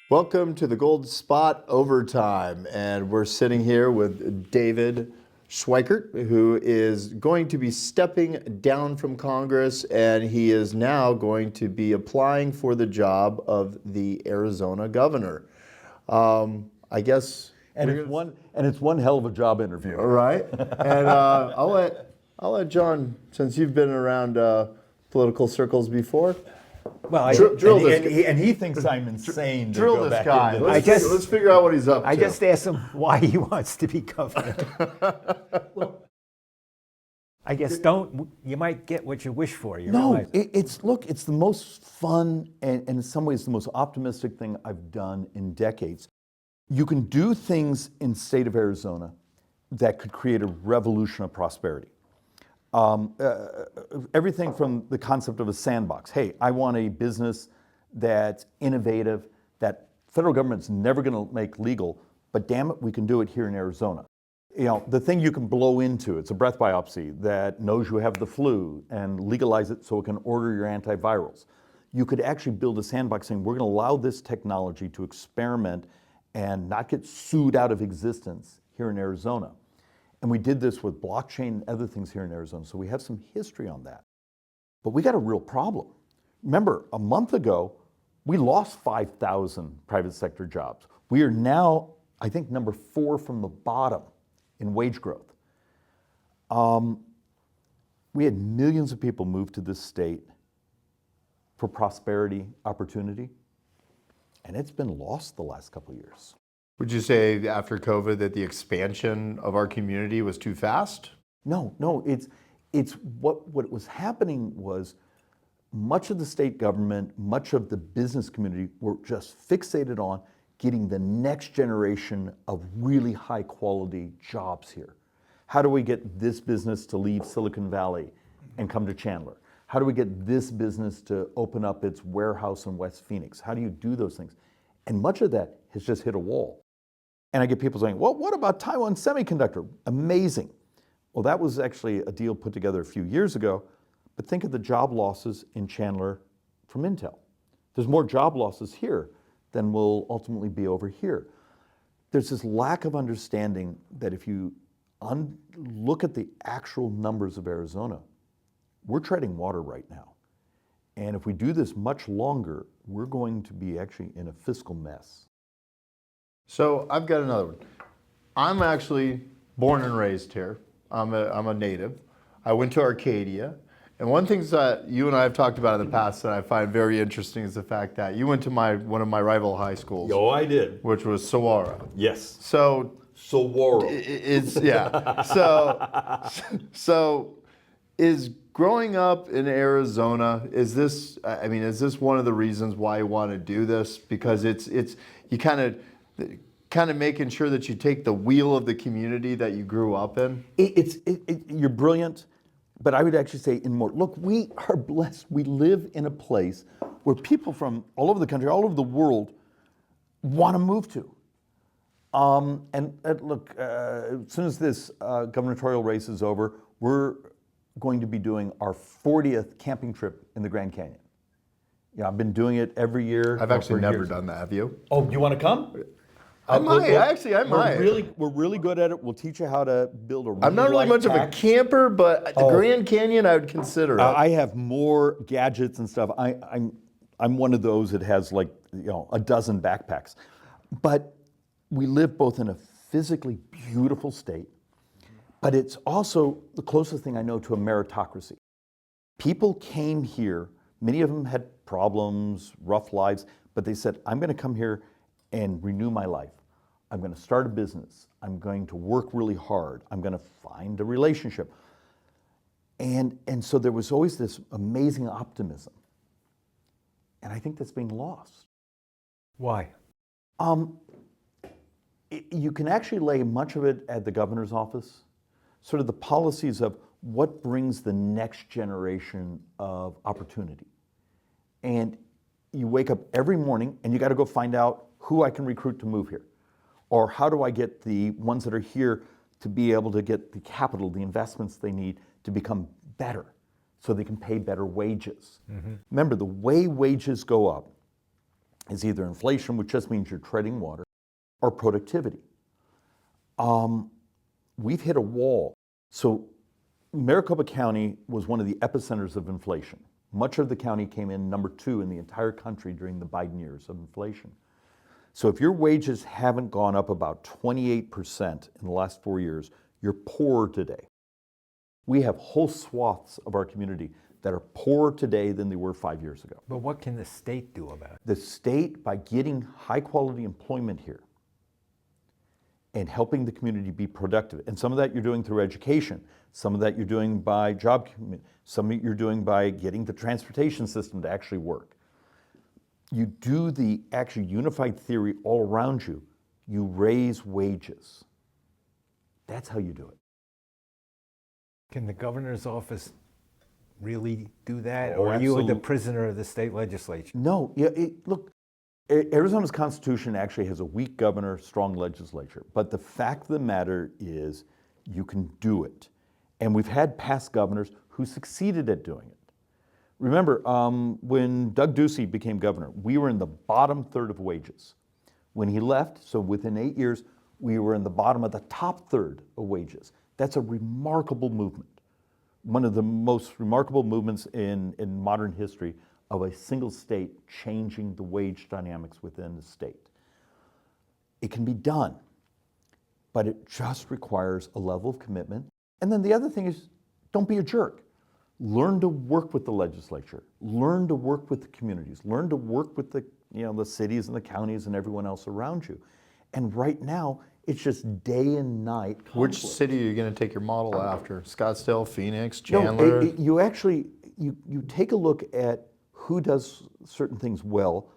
Welcome to the Gold Spot Overtime, and we're sitting here with David Schweikert, who is going to be stepping down from Congress, and he is now going to be applying for the job of the Arizona governor. I guess, and it's one hell of a job interview. all right. And I'll let John, since you've been around political circles before. Well, Drill this guy. and he thinks I'm insane to Drill go this back guy. into Let's, this. let's figure out what he's up to. I just asked him why he wants to be governor. I guess you might get what you wish for. You No, realize. it's the most fun and in some ways the most optimistic thing I've done in decades. You can do things in the state of Arizona that could create a revolution of prosperity. Everything from the concept of a sandbox. Hey, I want a business that's innovative, that federal government's never going to make legal, but damn it, we can do it here in Arizona. You know, the thing you can blow into, it's a breath biopsy that knows you have the flu and legalize it so it can order your antivirals. You could actually build a sandbox saying, we're going to allow this technology to experiment and not get sued out of existence here in Arizona. And we did this with blockchain and other things here in Arizona, so we have some history on that. But we got a real problem. Remember, a month ago, we lost 5,000 private sector jobs. We are now, I think, number 4 from the bottom in wage growth. We had millions of people move to this state for prosperity, opportunity, and it's been lost the last couple of years. Would you say after COVID that the expansion of our community was too fast? No, it's what was happening was much of the state government, much of the business community were just fixated on getting the next generation of really high quality jobs here. How do we get this business to leave Silicon Valley and come to Chandler? How do we get this business to open up its warehouse in West Phoenix? How do you do those things? And much of that has just hit a wall. And I get people saying, well, what about Taiwan Semiconductor? Amazing. Well, that was actually a deal put together a few years ago, but think of the job losses in Chandler from Intel. There's more job losses here than will ultimately be over here. There's this lack of understanding that if you look at the actual numbers of Arizona, we're treading water right now. And if we do this much longer, we're going to be actually in a fiscal mess. So I've got another one. I'm actually born and raised here. I'm a native. I went to Arcadia. And one thing that you and I have talked about in the past that I find very interesting is the fact that you went to one of my rival high schools. Oh, I did. Which was Saguaro. Yes. So Saguaro. It's yeah. So is growing up in Arizona, is this one of the reasons why you want to do this? Because it's you kind of making sure that you take the wheel of the community that you grew up in? You're brilliant, but I would actually say in more. Look, we are blessed. We live in a place where people from all over the country, all over the world, want to move to. Look, as soon as this gubernatorial race is over, we're going to be doing our 40th camping trip in the Grand Canyon. Yeah, I've been doing it every year. I've actually never done that. Have you? Oh, you want to come? I might. I might. We're really good at it. We'll teach you how to build a. I'm not really much of a camper, but the Grand Canyon, I would consider it. I have more gadgets and stuff. I'm one of those that has like a dozen backpacks, but we live both in a physically beautiful state, but it's also the closest thing I know to a meritocracy. People came here. Many of them had problems, rough lives, but they said, "I'm going to come here and renew my life. I'm going to start a business. I'm going to work really hard. I'm going to find a relationship." And so there was always this amazing optimism. And I think that's being lost. Why? You can actually lay much of it at the governor's office, sort of the policies of what brings the next generation of opportunity. And you wake up every morning and you got to go find out who I can recruit to move here. Or how do I get the ones that are here to be able to get the capital, the investments they need to become better so they can pay better wages. Mm-hmm. Remember, the way wages go up is either inflation, which just means you're treading water, or productivity. We've hit a wall. So Maricopa County was one of the epicenters of inflation. Much of the county came in number 2 in the entire country during the Biden years of inflation. So if your wages haven't gone up about 28% in the last 4 years, you're poorer today. We have whole swaths of our community that are poorer today than they were 5 years ago. But what can the state do about it? The state, by getting high quality employment here and helping the community be productive, and some of that you're doing through education, some of that you're doing by job, some of it you're doing by getting the transportation system to actually work. You do the actually unified theory all around you, you raise wages. That's how you do it. Can the governor's office really do that? Oh, Or are you the absolute- prisoner of the state legislature? No, yeah, look, Arizona's Constitution actually has a weak governor, strong legislature. But the fact of the matter is you can do it. And we've had past governors who succeeded at doing it. Remember, when Doug Ducey became governor, we were in the bottom third of wages. When he left, so within 8 years, we were in the bottom of the top third of wages. That's a remarkable movement. One of the most remarkable movements in modern history of a single state changing the wage dynamics within the state. It can be done, but it just requires a level of commitment. And then the other thing is, don't be a jerk. Learn to work with the legislature. Learn to work with the communities. Learn to work with the cities and the counties and everyone else around you. And right now, it's just day and night conflict. Which city are you going to take your model after? Scottsdale, Phoenix, No, Chandler? you actually, you take a look at who does certain things well.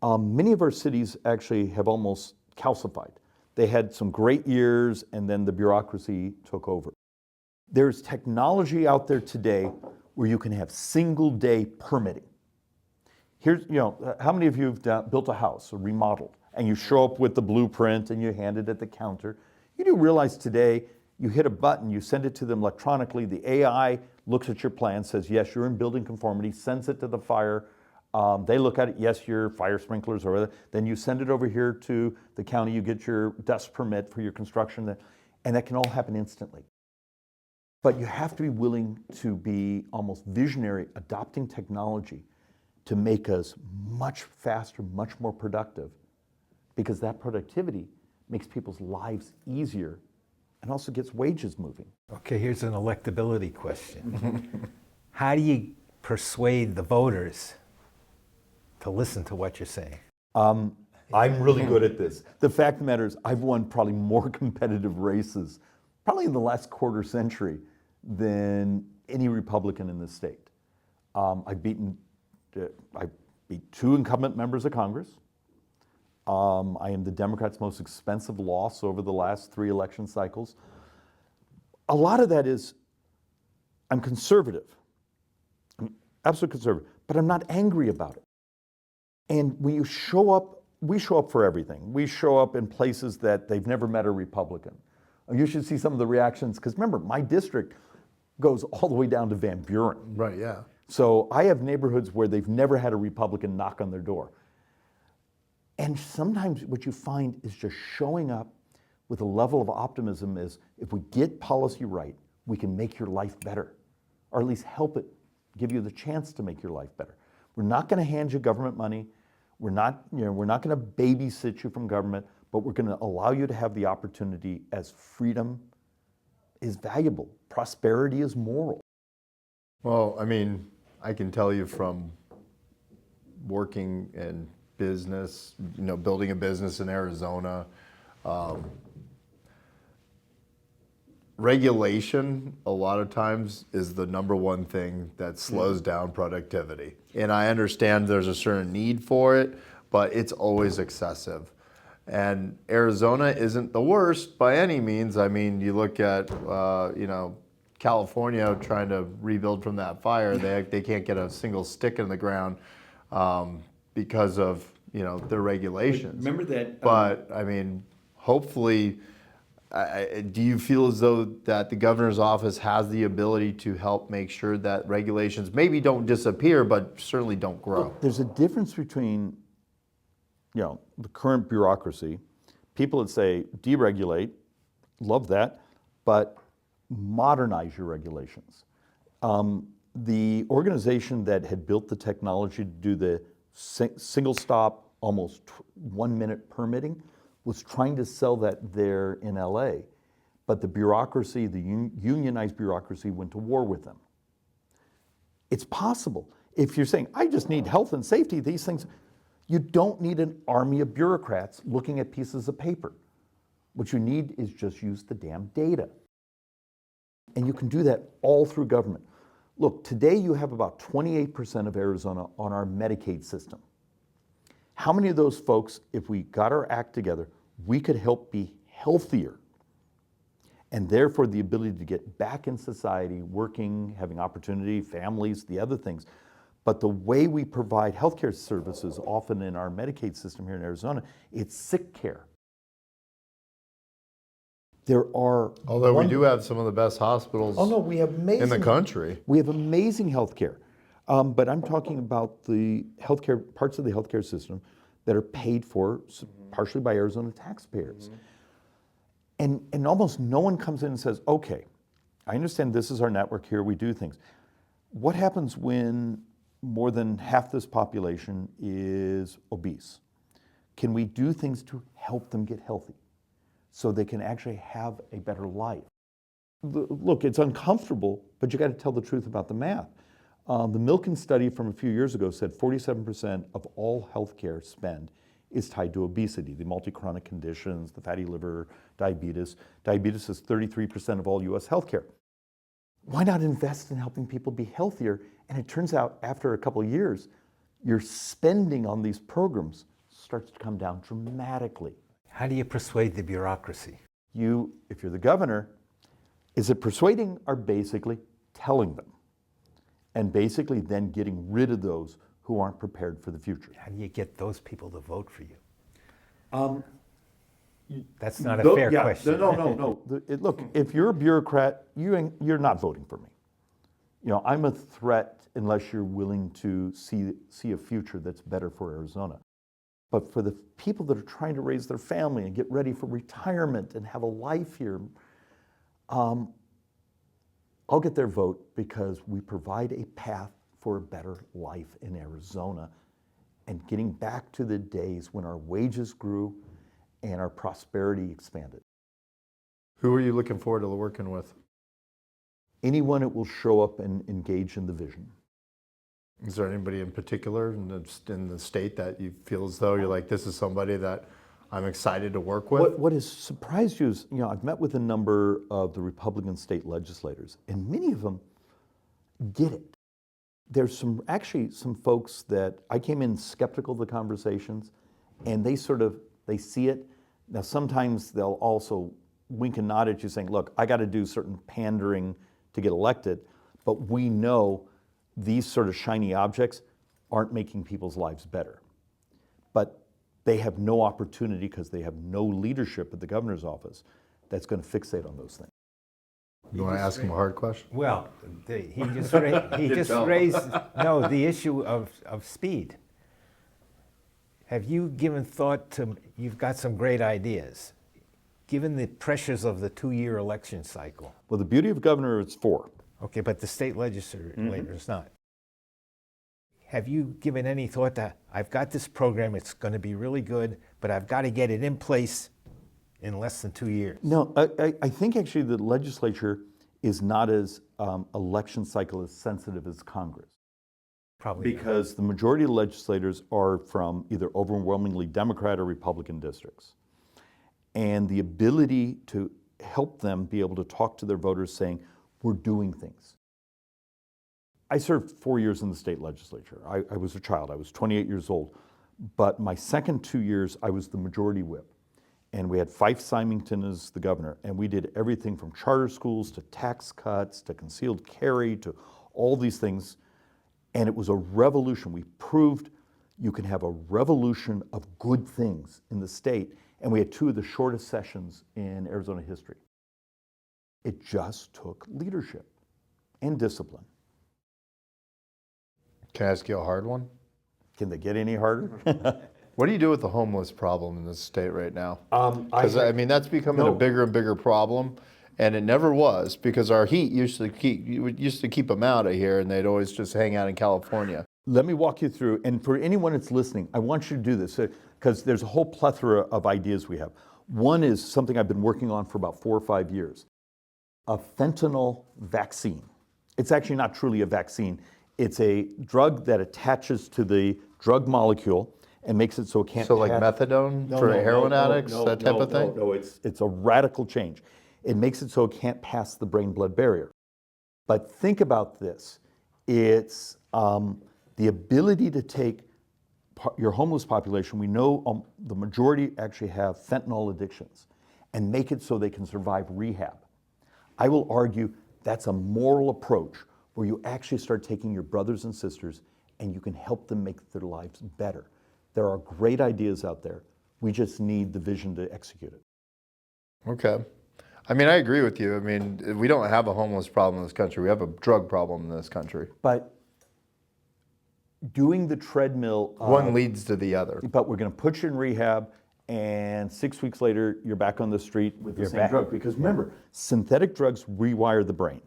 Many of our cities actually have almost calcified. They had some great years and then the bureaucracy took over. There's technology out there today where you can have single day permitting. Here's, how many of you have built a house or remodeled and you show up with the blueprint and you hand it at the counter? You do realize today you hit a button, you send it to them electronically, the AI looks at your plan, says, yes, you're in building conformity, sends it to the fire. They look at it, yes, your fire sprinklers or other. Then you send it over here to the county, you get your dust permit for your construction, and that can all happen instantly. But you have to be willing to be almost visionary, adopting technology to make us much faster, much more productive, because that productivity makes people's lives easier and also gets wages moving. Okay, here's an electability question. How do you persuade the voters to listen to what you're saying? I'm really good at this. The fact of the matter is I've won probably more competitive races, probably in the last quarter century, than any Republican in this state. I beat 2 incumbent members of Congress. I am the Democrats' most expensive loss over the last 3 election cycles. A lot of that is I'm conservative. I'm absolutely conservative, but I'm not angry about it. And when you show up, we show up for everything. We show up in places that they've never met a Republican. You should see some of the reactions, because remember, my district goes all the way down to Van Buren. Right, yeah. So I have neighborhoods where they've never had a Republican knock on their door. And sometimes what you find is just showing up with a level of optimism is, if we get policy right, we can make your life better, or at least help it, give you the chance to make your life better. We're not going to hand you government money. We're not going to babysit you from government, but we're going to allow you to have the opportunity, as freedom is valuable. Prosperity is moral. Well, I mean, I can tell you from working in business, building a business in Arizona, regulation a lot of times is the number one thing that slows down productivity. And I understand there's a certain need for it, but it's always excessive. And Arizona isn't the worst by any means. I mean, you look at, California trying to rebuild from that fire. They can't get a single stick in the ground because of, their regulations. Remember that. But I mean, hopefully, do you feel as though that the governor's office has the ability to help make sure that regulations maybe don't disappear, but certainly don't grow? Look, there's a difference between the current bureaucracy, people that say deregulate, love that, but modernize your regulations. The organization that had built the technology to do the single stop, almost 1 minute permitting, was trying to sell that there in LA. But the bureaucracy, the unionized bureaucracy, went to war with them. It's possible. If you're saying, I just need health and safety, these things, you don't need an army of bureaucrats looking at pieces of paper. What you need is just use the damn data. And you can do that all through government. Look, today you have about 28% of Arizona on our Medicaid system. How many of those folks, if we got our act together, we could help be healthier, and therefore the ability to get back in society, working, having opportunity, families, the other things. But the way we provide healthcare services, often in our Medicaid system here in Arizona, it's sick care. There are... Although we do have some of the best hospitals we have amazing, in the country. We have amazing healthcare. But I'm talking about the healthcare, parts of the healthcare system that are paid for partially by Arizona taxpayers. And almost no one comes in and says, okay, I understand this is our network here, we do things. What happens when more than half this population is obese? Can we do things to help them get healthy so they can actually have a better life? Look, it's uncomfortable, but you got to tell the truth about the math. The Milken study from a few years ago said 47% of all healthcare spend is tied to obesity, the multi-chronic conditions, the fatty liver, diabetes. Diabetes is 33% of all US healthcare. Why not invest in helping people be healthier? And it turns out after a couple of years, your spending on these programs starts to come down dramatically. How do you persuade the bureaucracy? You, if you're the governor, is it persuading or basically telling them? And basically then getting rid of those who aren't prepared for the future. How do you get those people to vote for you? That's not a No, fair yeah, question. No. Look, if you're a bureaucrat, you're not voting for me. I'm a threat unless you're willing to see a future that's better for Arizona. But for the people that are trying to raise their family and get ready for retirement and have a life here, I'll get their vote because we provide a path for a better life in Arizona and getting back to the days when our wages grew and our prosperity expanded. Who are you looking forward to working with? Anyone that will show up and engage in the vision. Is there anybody in particular in the state that you feel as though you're like, this is somebody that I'm excited to work with? What has surprised you is, I've met with a number of the Republican state legislators, and many of them get it. There's actually some folks that I came in skeptical of the conversations, and they see it. Now sometimes they'll also wink and nod at you saying, look, I got to do certain pandering to get elected, but we know these sort of shiny objects aren't making people's lives better. But they have no opportunity because they have no leadership at the governor's office that's going to fixate on those things. You want to ask him a hard question? Well, he just raised the issue of speed. Have you given thought to, you've got some great ideas, given the pressures of the 2-year election cycle? Well, the beauty of governor is 4. Okay, but the state legislature is not. Have you given any thought to, I've got this program, it's going to be really good, but I've got to get it in place in less than 2 years? No, I think actually the legislature is not as election cycle as sensitive as Congress. Probably Because the majority of legislators are from either overwhelmingly Democrat or Republican districts. And the ability to help them be able to talk to their voters saying, we're doing things. I served 4 years in the state legislature. I was a child, I was 28 years old. But my second 2 years, I was the majority whip. And we had Fife Symington as the governor. And we did everything from charter schools to tax cuts to concealed carry to all these things. And it was a revolution. We proved you can have a revolution of good things in the state. And we had 2 of the shortest sessions in Arizona history. It just took leadership and discipline. Can I ask you a hard one? Can they get any harder? What do you do with the homeless problem in this state right now? I Because I mean, that's becoming a No. bigger and bigger problem, and it never was because our heat used to keep them out of here, and they'd always just hang out in California. Let me walk you through, and for anyone that's listening, I want you to do this because there's a whole plethora of ideas we have. One is something I've been working on for about 4 or 5 years, a fentanyl vaccine. It's actually not truly a vaccine. It's a drug that attaches to the drug molecule and makes it so it can't. So like methadone for heroin addicts, that type of thing? No, it's a radical change. It makes it so it can't pass the brain-blood barrier. But think about this. It's the ability to take your homeless population. We know the majority actually have fentanyl addictions, and make it so they can survive rehab. I will argue that's a moral approach where you actually start taking your brothers and sisters and you can help them make their lives better. There are great ideas out there. We just need the vision to execute it. Okay. I mean, I agree with you. I mean, we don't have a homeless problem in this country. We have a drug problem in this country. But doing the treadmill, One leads to the other. but we're going to put you in rehab, and 6 weeks later, you're back on the street with the same drug. Because remember, synthetic drugs rewire the brain.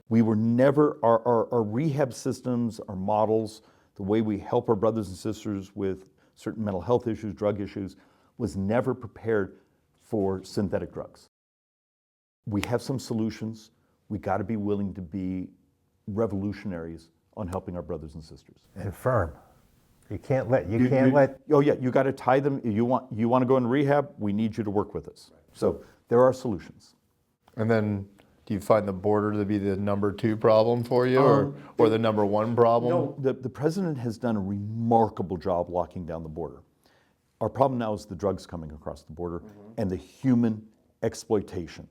We were never, our rehab systems, our models, the way we help our brothers and sisters with certain mental health issues, drug issues, was never prepared for synthetic drugs. We have some solutions. We got to be willing to be revolutionaries on helping our brothers and sisters. And firm. You can't let. Oh yeah, you got to tie them. You want to go in rehab? We need you to work with us. So there are solutions. And then, do you find the border to be the number 2 problem for you, or the number 1 problem? No, the president has done a remarkable job locking down the border. Our problem now is the drugs coming across the border and the human exploitation.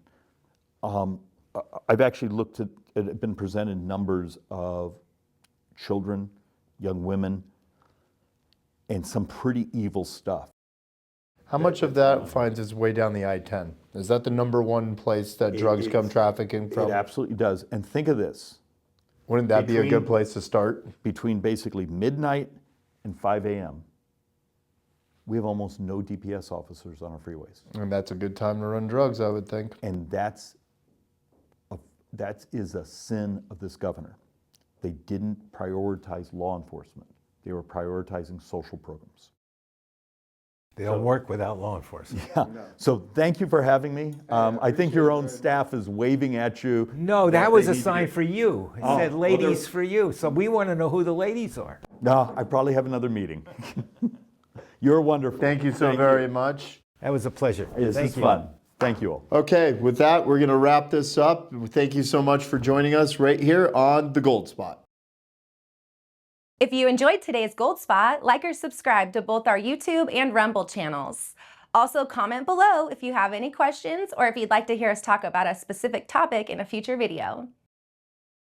I've actually looked at, been presented numbers of children, young women, and some pretty evil stuff. How much of that finds its way down the I-10? Is that the number 1 place that drugs come trafficking from? It absolutely does. And think of this. Wouldn't that be a good place to start? Between basically midnight and 5 a.m., we have almost no DPS officers on our freeways. And that's a good time to run drugs, I would think. And that is a sin of this governor. They didn't prioritize law enforcement. They were prioritizing social programs. They don't work without law enforcement. Yeah. So thank you for having me. I think your own staff is waving at you. No, that was a sign for you. It said ladies for you. So we want to know who the ladies are. No, I probably have another meeting. You're wonderful. Thank you so very much. That was a pleasure. This is fun. Thank you all. Okay, with that, we're going to wrap this up. Thank you so much for joining us right here on The Gold Spot. If you enjoyed today's Gold Spot, like or subscribe to both our YouTube and Rumble channels. Also, comment below if you have any questions or if you'd like to hear us talk about a specific topic in a future video.